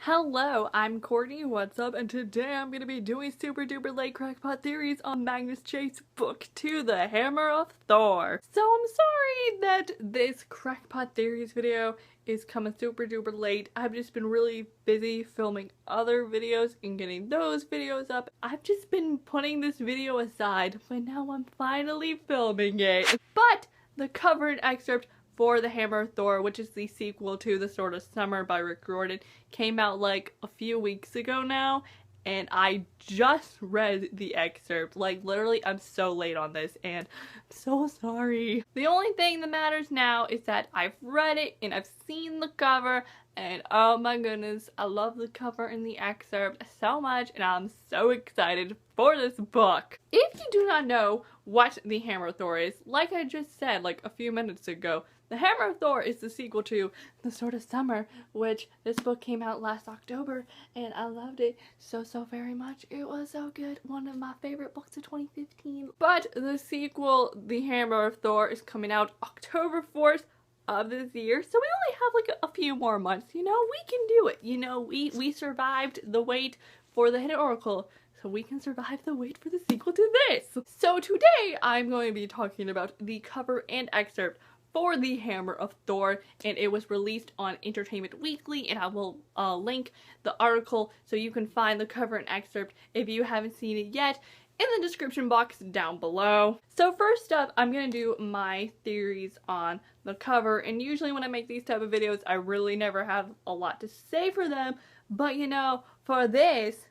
Hello, I'm Courtney, what's up? And today I'm going to be doing super duper late Crackpot theories on Magnus Chase Book 2, The Hammer of Thor. So I'm sorry that this Crackpot theories video is coming super duper late. I've just been really busy filming other videos and getting those videos up. I've just been putting this video aside, but now I'm finally filming it. But the cover and excerpt for The Hammer of Thor, which is the sequel to The Sword of Summer by Rick Riordan, came out like a few weeks ago now, and I just read the excerpt. Like, literally, I'm so late on this, and I'm so sorry. The only thing that matters now is that I've read it, and I've seen the cover, and oh my goodness, I love the cover and the excerpt so much, and I'm so excited for this book. If you do not know what The Hammer of Thor is, like I just said like a few minutes ago, The Hammer of Thor is the sequel to The Sword of Summer, which this book came out last October, and I loved it so very much. It was so good. One of my favorite books of 2015. But the sequel, The Hammer of Thor, is coming out October 4th of this year, so we only have like a few more months. You know, we can do it. You know, we survived the wait for the Hidden Oracle, so we can survive the wait for the sequel to this. So today I'm going to be talking about the cover and excerpt for The Hammer of Thor, and it was released on Entertainment Weekly, and I will link the article so you can find the cover and excerpt if you haven't seen it yet in the description box down below. So first up, I'm gonna do my theories on the cover, and usually when I make these type of videos I really never have a lot to say for them, but you know, for this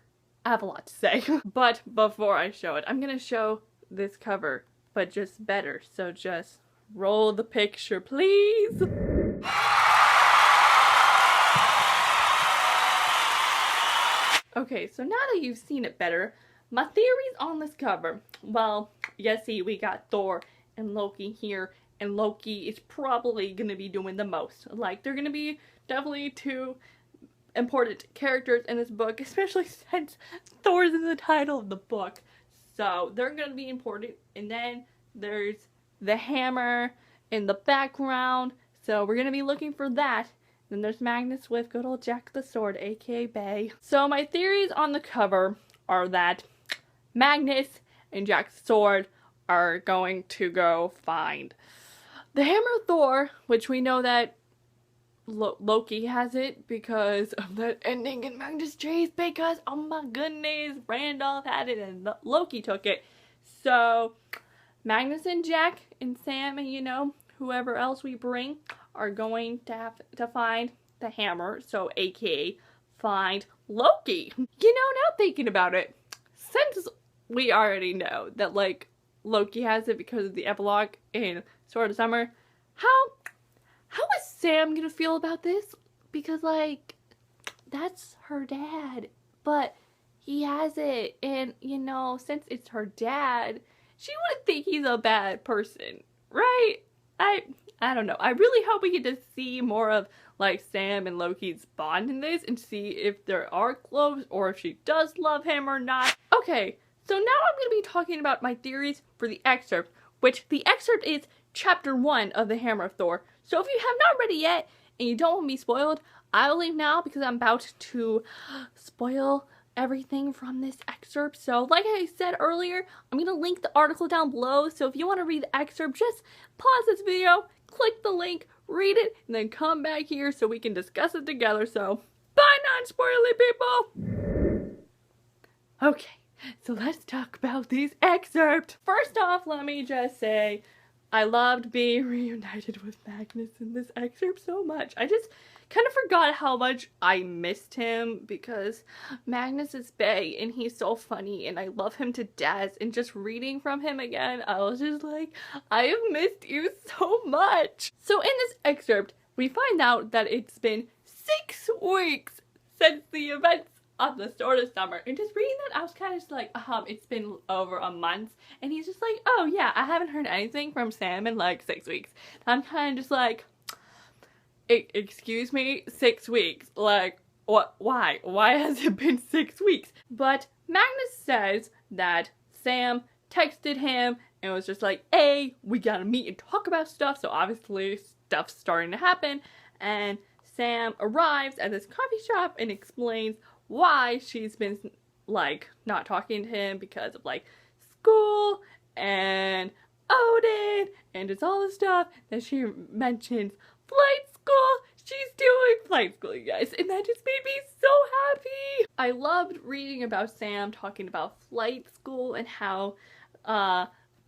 I have a lot to say. But before I show it, I'm gonna show this cover, but just better, so just roll the picture, please. Okay, so now that you've seen it better, my theories on this cover. Well, you see, we got Thor and Loki here, and Loki is probably gonna be doing the most. Like, they're gonna be definitely two important characters in this book, especially since Thor's in the title of the book. So, they're gonna be important. And then there's the hammer in the background, so we're gonna be looking for that. Then there's Magnus with good old Jack the Sword, aka Bay. So my theories on the cover are that Magnus and Jack the Sword are going to go find the Hammer of Thor, which we know that Loki has it because of that ending in Magnus Chase, because oh my goodness, Randolph had it and Loki took it. So Magnus and Jack and Sam and, you know, whoever else we bring are going to have to find the hammer, so aka find Loki. You know, now thinking about it, since we already know that, like, Loki has it because of the epilogue in Sword of Summer, how is Sam gonna feel about this? Because, like, that's her dad, but he has it, and, you know, since it's her dad, she wouldn't think he's a bad person, right? I don't know. I really hope we get to see more of, like, Sam and Loki's bond in this and see if there are close or if she does love him or not. Okay, so now I'm going to be talking about my theories for the excerpt, which the excerpt is chapter 1 of The Hammer of Thor. So if you have not read it yet and you don't want to be spoiled, I will leave now because I'm about to spoil everything from this excerpt. So like I said earlier, I'm going to link the article down below, so if you want to read the excerpt, just pause this video, click the link, read it, and then come back here so we can discuss it together. So bye, non-spoily people! Okay, so let's talk about this excerpt. First off, let me just say I loved being reunited with Magnus in this excerpt so much. I just kind of forgot how much I missed him because Magnus is Bay and he's so funny and I love him to death, and just reading from him again, I was just like, I have missed you so much. So in this excerpt, we find out that it's been 6 weeks since the events of the Sword of Summer, and just reading that I was kind of just like, it's been over a month, and he's just like, oh yeah, I haven't heard anything from Sam in like 6 weeks. I'm kind of just like, excuse me, 6 weeks, like, what, why has it been 6 weeks? But Magnus says that Sam texted him and was just like, hey, we gotta meet and talk about stuff, so obviously stuff's starting to happen, and Sam arrives at this coffee shop and explains why she's been, like, not talking to him because of, like, school and Odin and just all the stuff that she mentions. Flight school! She's doing flight school, you guys, and that just made me so happy! I loved reading about Sam talking about flight school and how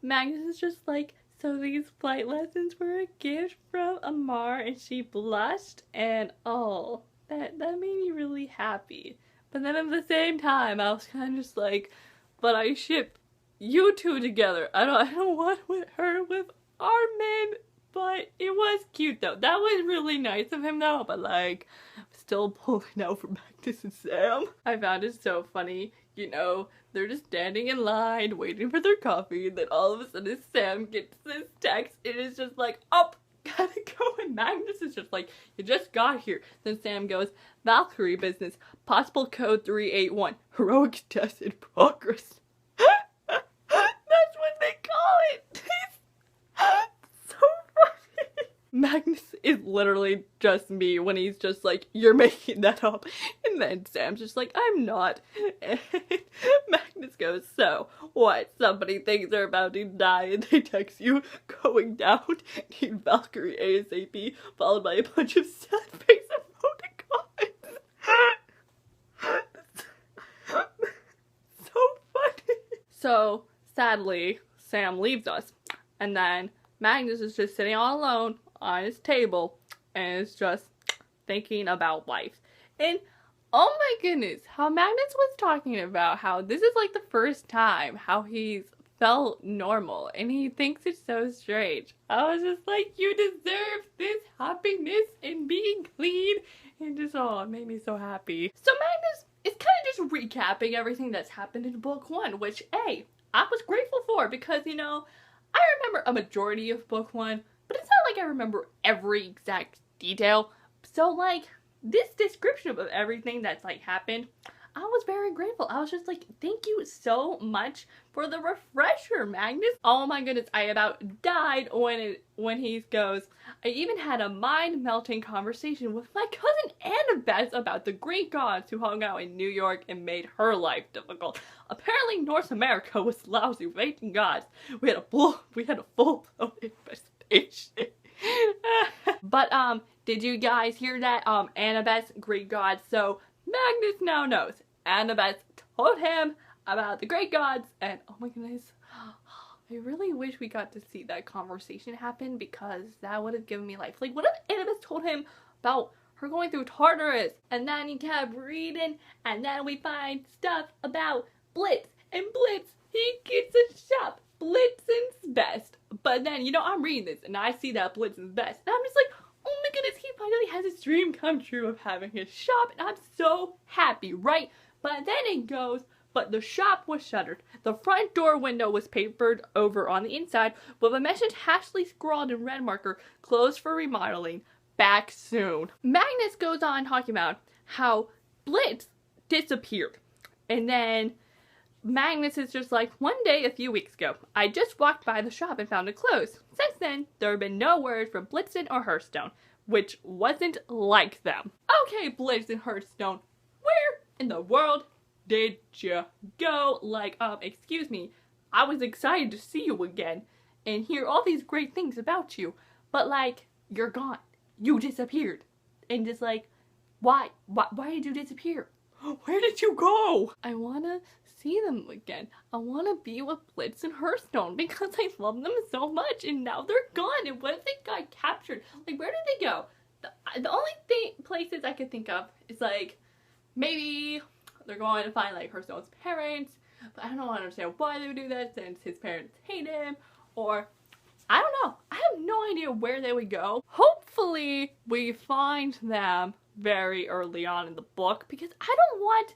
Magnus is just like, so these flight lessons were a gift from Amar, and she blushed, and oh, that made me really happy. But then at the same time, I was kind of just like, but I ship you two together. I don't want her with Armin. But it was cute though. That was really nice of him though, but like, still pulling out for Magnus and Sam. I found it so funny, you know, they're just standing in line waiting for their coffee, and then all of a sudden Sam gets this text, and it's just like, oh, gotta go, and Magnus is just like, you just got here. Then Sam goes, Valkyrie business, possible code 381, heroic test in progress. That's what they call it. Magnus is literally just me when he's just like, you're making that up. And then Sam's just like, I'm not. And Magnus goes, so what? Somebody thinks they're about to die and they text you going down. Need Valkyrie ASAP, followed by a bunch of sad face emoticons. So funny. So sadly, Sam leaves us. And then Magnus is just sitting all alone on his table and is just thinking about life. And oh my goodness, how Magnus was talking about how this is like the first time how he's felt normal, and he thinks it's so strange. I was just like, you deserve this happiness and being clean, and just, oh, it made me so happy. So Magnus is kind of just recapping everything that's happened in book one, which, hey, I was grateful for, because, you know, I remember a majority of book one, but it's not like I remember every exact detail. So, like, this description of everything that's, like, happened, I was very grateful. I was just like, thank you so much for the refresher, Magnus. Oh my goodness, I about died when he goes, I even had a mind-melting conversation with my cousin Annabeth about the Greek gods who hung out in New York and made her life difficult. Apparently North America was lousy with ancient gods. We had a full-blown investigation. But did you guys hear that? Annabeth's Greek gods. So Magnus now knows. Annabeth told him about the great gods, and oh my goodness, I really wish we got to see that conversation happen, because that would have given me life. Like, what if Annabeth told him about her going through Tartarus, and then he kept reading, and then we find stuff about Blitz, and Blitz, he gets a shop, Blitz's best. But then, you know, I'm reading this, and I see that Blitz is best, and I'm just like, oh my goodness, he finally has his dream come true of having his shop, and I'm so happy, right? But then it goes, but the shop was shuttered. The front door window was papered over on the inside with a message hastily scrawled in red marker, closed for remodeling, back soon. Magnus goes on talking about how Blitz disappeared. And then Magnus is just like, one day a few weeks ago, I just walked by the shop and found it closed. Since then, there have been no word from Blitzen or Hearthstone, which wasn't like them. Okay, Blitz and Hearthstone, where in the world did you go? Like, excuse me, I was excited to see you again and hear all these great things about you, but like, you're gone. You disappeared. And just like, why did you disappear? Where did you go? I wanna see them again. I wanna be with Blitz and Hearthstone because I love them so much, and now they're gone. And what if they got captured? Like, where did they go? The only places I could think of is like, maybe they're going to find like Hearthstone's parents, but I don't understand why they would do that since his parents hate him, or I don't know. I have no idea where they would go. Hopefully we find them very early on in the book, because I don't want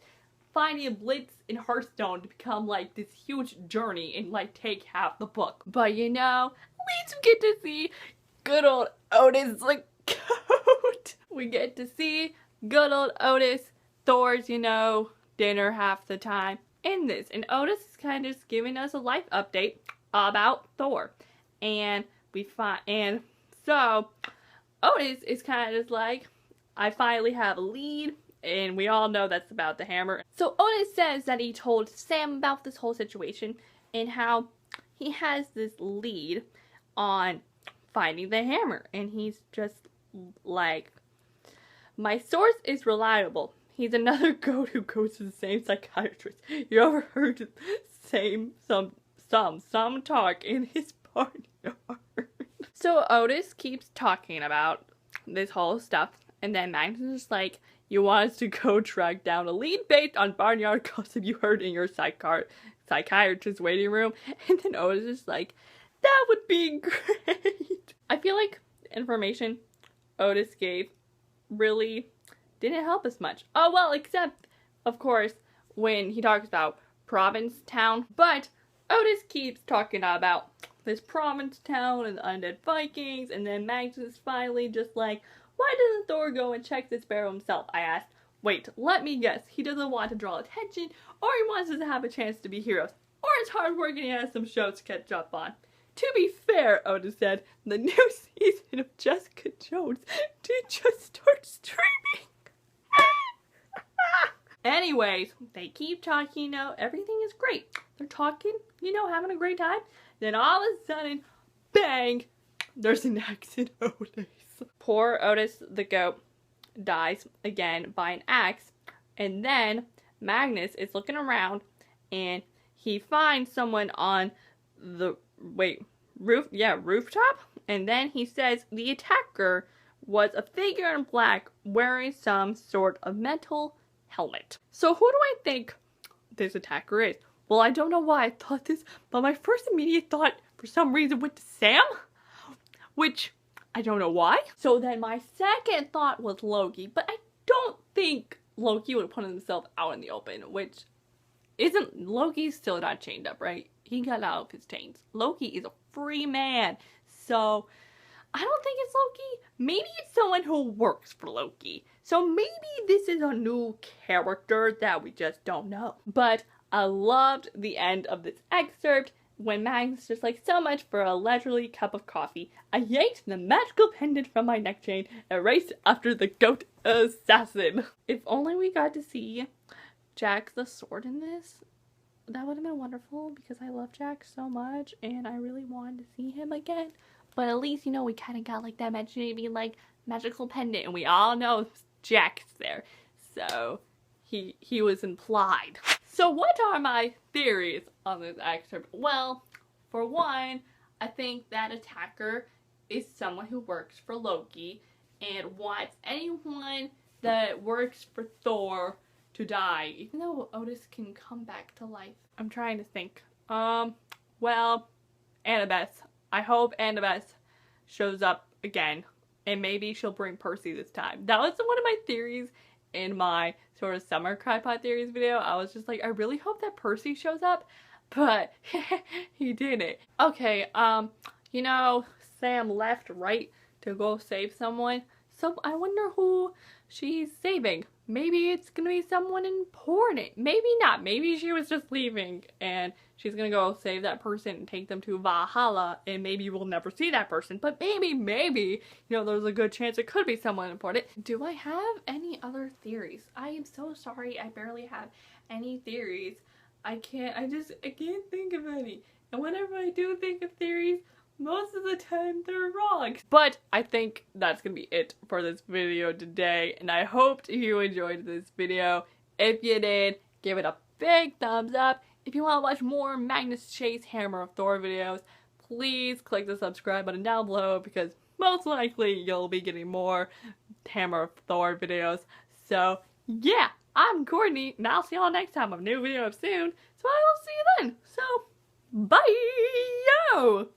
finding Blitz in Hearthstone to become like this huge journey and like take half the book. But you know, at least we get to see good old Otis like coat. We get to see good old Otis. Thor's, you know, dinner half the time in this. And Otis is kind of just giving us a life update about Thor. And so Otis is kind of just like, I finally have a lead, and we all know that's about the hammer. So Otis says that he told Sam about this whole situation and how he has this lead on finding the hammer. And he's just like, my source is reliable. He's another goat who goes to the same psychiatrist. You ever heard some talk in his barnyard? So Otis keeps talking about this whole stuff, and then Magnus is like, you want us to go track down a lead based on barnyard gossip you heard in your psychiatrist's waiting room? And then Otis is like, that would be great. I feel like the information Otis gave really didn't help us much. Oh well, except, of course, when he talks about Provincetown. But Otis keeps talking about this Provincetown and the undead Vikings, and then Magnus is finally just like, why doesn't Thor go and check this barrel himself? I asked. Wait, let me guess. He doesn't want to draw attention, or he wants us to have a chance to be heroes, or it's hard work and he has some shows to catch up on. To be fair, Otis said, the new season of Jessica Jones did just start streaming. Anyways, they keep talking, you know, everything is great. They're talking, you know, having a great time. Then all of a sudden, bang, there's an axe in Otis. Poor Otis the goat dies again by an axe. And then Magnus is looking around and he finds someone on the, rooftop. And then he says the attacker was a figure in black wearing some sort of metal helmet. So who do I think this attacker is? Well, I don't know why I thought this, but my first immediate thought for some reason went to Sam, which I don't know why. So then my second thought was Loki, but I don't think Loki would put himself out in the open, which isn't, Loki's still not chained up, right? He got out of his chains. Loki is a free man, so I don't think it's Loki. Maybe it's someone who works for Loki. So maybe this is a new character that we just don't know. But I loved the end of this excerpt when Magnus just like, so much for a leisurely cup of coffee. I yanked the magical pendant from my neck chain and raced after the goat assassin. If only we got to see Jack the Sword in this, that would have been wonderful because I love Jack so much and I really wanted to see him again. But at least, you know, we kind of got like that maybe like magical pendant, and we all know Jack's there. So he was implied. So what are my theories on this excerpt? Well, for one, I think that attacker is someone who works for Loki and wants anyone that works for Thor to die, even though Otis can come back to life. I'm trying to think. Well, Annabeth. I hope Annabeth shows up again, and maybe she'll bring Percy this time. That was one of my theories in my sort of summer Crackpot theories video. I was just like, I really hope that Percy shows up, but he didn't. Okay, you know, Sam left, right, to go save someone. So I wonder who she's saving. Maybe it's gonna be someone important. Maybe not. Maybe she was just leaving and she's gonna go save that person and take them to Valhalla, and maybe we'll never see that person. But maybe, you know, there's a good chance it could be someone important. Do I have any other theories? I am so sorry, I barely have any theories. I can't think of any. And whenever I do think of theories, most of the time they're wrong. But I think that's gonna be it for this video today, and I hoped you enjoyed this video. If you did, give it a big thumbs up. If you want to watch more Magnus Chase Hammer of Thor videos, please click the subscribe button down below because most likely you'll be getting more Hammer of Thor videos. So yeah, I'm Courtney, and I'll see y'all next time with a new video soon. So I will see you then. So bye! Yo!